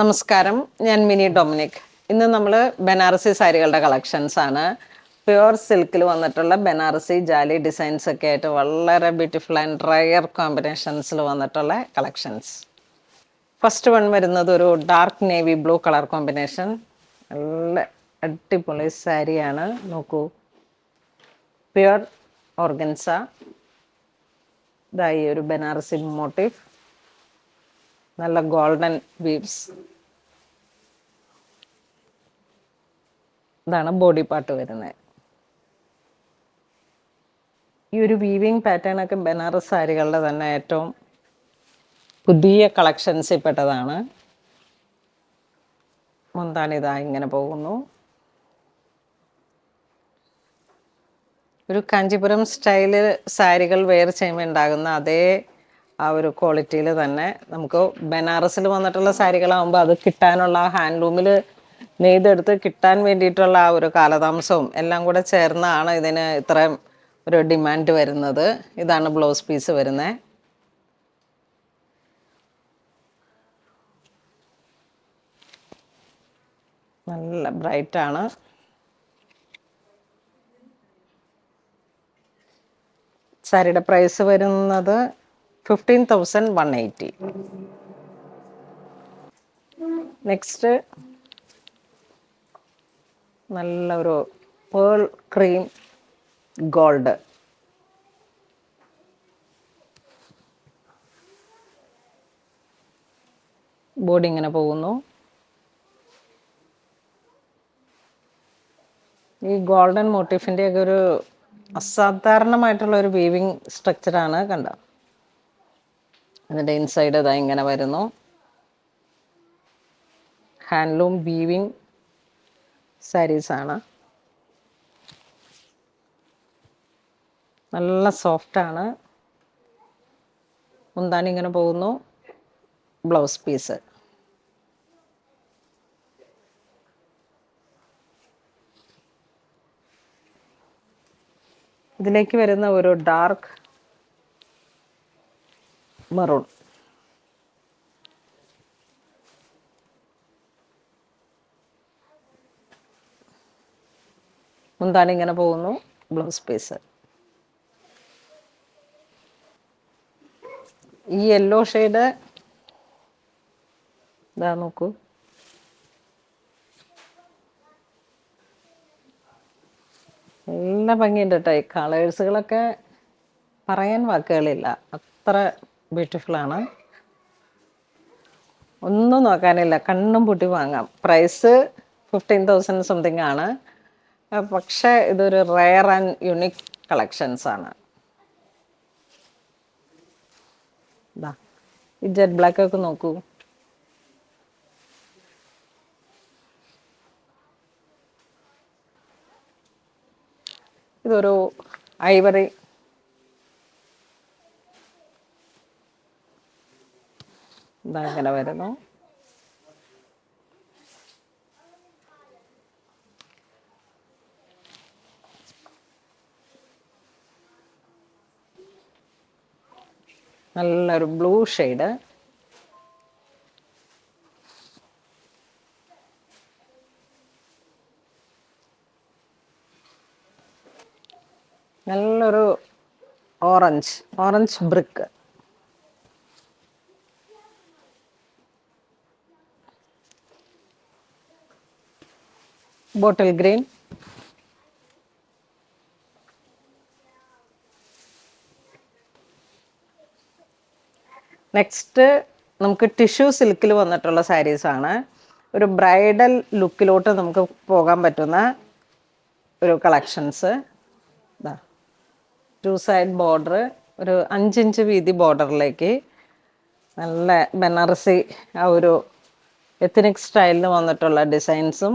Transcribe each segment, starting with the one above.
നമസ്കാരം, ഞാൻ mini Dominic. ഇന്ന് നമ്മൾ ബനാറസി സാരികളുടെ കളക്ഷൻസ് ആണ്. പ്യുവർ സിൽക്കിൽ വന്നിട്ടുള്ള ബനാറസി ജാലി ഡിസൈൻസ് ഒക്കെ ആയിട്ട് വളരെ ബ്യൂട്ടിഫുൾ ആൻഡ് റയർ കോമ്പിനേഷൻസിൽ വന്നിട്ടുള്ള കളക്ഷൻസ്. ഫസ്റ്റ് വൺ വരുന്നത് ഒരു dark navy blue colour combination. നല്ല അടിപൊളി സാരിയാണ്. നോക്കൂ, പ്യുവർ ഓർഗൻസ. ഇതായി ഒരു ബനാറസി മോട്ടീഫ്, നല്ല ഗോൾഡൻ വീവ്സ്. ഇതാണ് ബോഡി പാർട്ട് വരുന്നത്. ഈ ഒരു വീവിങ് പാറ്റേൺ ഒക്കെ ബനാറസ് സാരികളുടെ തന്നെ ഏറ്റവും പുതിയ കളക്ഷൻസിൽ പെട്ടതാണ്. മുന്താണിതാ ഇങ്ങനെ പോകുന്നു. ഒരു കാഞ്ചീപുരം സ്റ്റൈല് സാരികൾ വെയർ ചെയ്യുമ്പോൾ ഉണ്ടാകുന്ന അതേ ആ ഒരു ക്വാളിറ്റിയിൽ തന്നെ നമുക്ക് ബനാറസിൽ വന്നിട്ടുള്ള സാരികളാകുമ്പോൾ അത് കിട്ടാനുള്ള ഹാൻഡ്ലൂമിൽ നെയ്തെടുത്ത് കിട്ടാൻ വേണ്ടിയിട്ടുള്ള ആ ഒരു കാലതാമസവും എല്ലാം കൂടെ ചേർന്നാണ് ഇതിന് ഇത്രയും ഒരു ഡിമാൻഡ് വരുന്നത്. ഇതാണ് ബ്ലൗസ് പീസ് വരുന്നത്. നല്ല ബ്രൈറ്റാണ്. സാരിയുടെ പ്രൈസ് വരുന്നത് 15,180. നെക്സ്റ്റ് നല്ലൊരു പേൾ ക്രീം ഗോൾഡ്. ബോഡി ഇങ്ങനെ പോകുന്നു. ഈ ഗോൾഡൻ മോട്ടീഫിൻ്റെ ഒക്കെ ഒരു അസാധാരണമായിട്ടുള്ള ഒരു വീവിങ് സ്ട്രക്ചറാണ്. കണ്ടോ, അതിൻ്റെ ഇൻസൈഡ് ഇതാ ഇങ്ങനെ വരുന്നു. ഹാൻഡ്ലൂം വീവിങ് സാരീസാണ്. നല്ല സോഫ്റ്റാണ്. മുന്താണി ഇങ്ങനെ പോകുന്നു. Blouse piece. ഇതിലേക്ക് വരുന്ന ഒരു ഡാർക്ക് മെറൂൺ. മുന്താണി ഇങ്ങനെ പോകുന്നു. Blouse piece. ഈ യെല്ലോ ഷെയ്ഡ് ഇതാ നോക്കൂ, നല്ല ഭംഗിയുണ്ട് കേട്ടോ. ഈ കളേഴ്സുകളൊക്കെ പറയാൻ വാക്കുകളില്ല, അത്ര ബ്യൂട്ടിഫുള്ളാണ്. ഒന്നും നോക്കാനില്ല, കണ്ണും പൂട്ടി വാങ്ങാം. പ്രൈസ് 15,000 സംതിങ് ആണ്. പക്ഷേ ഇതൊരു റെയർ ആൻഡ് യുണീക്ക് കളക്ഷൻസ് ആണ്. ഇതാ ഈ ജെറ്റ് ബ്ലാക്ക് ഒക്കെ നോക്കൂ. ഇതൊരു ഐവറി ഇതാ ഇങ്ങനെ വരുന്നു. നല്ലൊരു ബ്ലൂ ഷെയ്ഡ്. നല്ലൊരു orange brick. Bottle green. Next നമുക്ക് ടിഷ്യൂ സിൽക്കിൽ വന്നിട്ടുള്ള സാരീസാണ്. ഒരു ബ്രൈഡൽ ലുക്കിലോട്ട് നമുക്ക് പോകാൻ പറ്റുന്ന ഒരു കളക്ഷൻസ്. ഇതാ 2 സൈഡ് ബോർഡർ, ഒരു 5 ഇഞ്ച് വീതി ബോർഡറിലേക്ക് നല്ല ബനാറസി ആ ഒരു എത്നിക് സ്റ്റൈലിൽ വന്നിട്ടുള്ള ഡിസൈൻസും.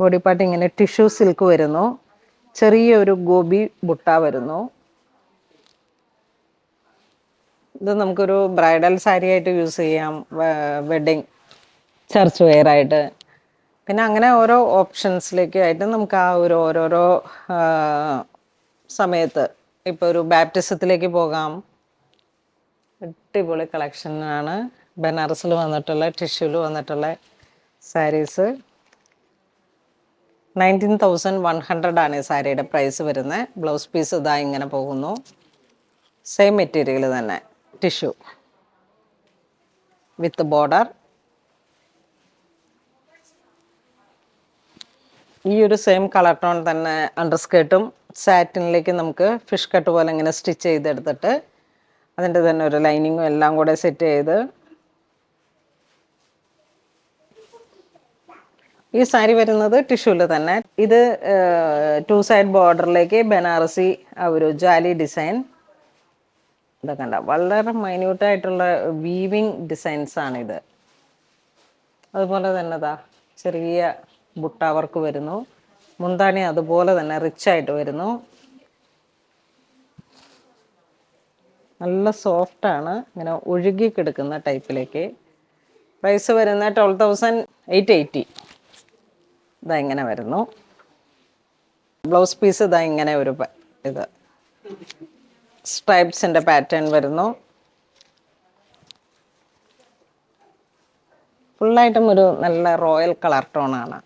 ബോഡി പാർട്ട് ഇങ്ങനെ ടിഷ്യൂ സിൽക്ക് വരുന്നു. ചെറിയൊരു ഗോപി ബുട്ട വരുന്നു. ഇത് നമുക്കൊരു ബ്രൈഡൽ സാരി ആയിട്ട് യൂസ് ചെയ്യാം, വെഡ്ഡിങ് ചർച്ച് വെയർ ആയിട്ട്. പിന്നെ അങ്ങനെ ഓരോ ഓപ്ഷൻസിലേക്കായിട്ട് നമുക്ക് ആ ഒരു ഓരോരോ സമയത്ത് ഇപ്പോൾ ഒരു ബാപ്റ്റിസത്തിലേക്ക് പോകാം. അടിപൊളി കളക്ഷനാണ്. ബനാറസിൽ വന്നിട്ടുള്ള ടിഷ്യൂല് വന്നിട്ടുള്ള സാരീസ് 19,100 ആണ് ഈ സാരിയുടെ പ്രൈസ് വരുന്നത്. ബ്ലൗസ് പീസ് ഇതാ ഇങ്ങനെ പോകുന്നു. സെയിം മെറ്റീരിയൽ തന്നെ, ടിഷ്യൂ വിത്ത് ബോർഡർ. ഈ ഒരു സെയിം കളർ ടോൺ തന്നെ അണ്ടർസ്കേർട്ടും സാറ്റിനിലേക്ക് നമുക്ക് ഫിഷ് കട്ട് പോലെ ഇങ്ങനെ സ്റ്റിച്ച് ചെയ്തെടുത്തിട്ട് അതിൻ്റെ തന്നെ ഒരു ലൈനിങ്ങും എല്ലാം കൂടെ സെറ്റ് ചെയ്ത് ഈ സാരി വരുന്നത് ടിഷ്യൂല് തന്നെ. ഇത് 2 സൈഡ് ബോർഡറിലേക്ക് ബനാറസി ആ ഒരു ജാലി ഡിസൈൻ. ഇതൊക്കെ കണ്ട വളരെ മൈന്യൂട്ടായിട്ടുള്ള വീവിങ് ഡിസൈൻസാണിത്. അതുപോലെ തന്നെ ഇതാ ചെറിയ ബുട്ട വർക്ക് വരുന്നു. മുന്താണി അതുപോലെ തന്നെ റിച്ചായിട്ട് വരുന്നു. നല്ല സോഫ്റ്റാണ്, ഇങ്ങനെ ഒഴുകി കിടക്കുന്ന ടൈപ്പിലേക്ക്. പ്രൈസ് വരുന്ന 12,880. ഇതാ ഇങ്ങനെ വരുന്നു. ബ്ലൗസ് പീസ് ഇതാ ഇങ്ങനെ ഒരു ഇത് സ്ട്രൈപ്സിൻ്റെ പാറ്റേൺ വരുന്നു. ഫുള്ളായിട്ടും ഒരു നല്ല റോയൽ കളർ ടോണാണ്.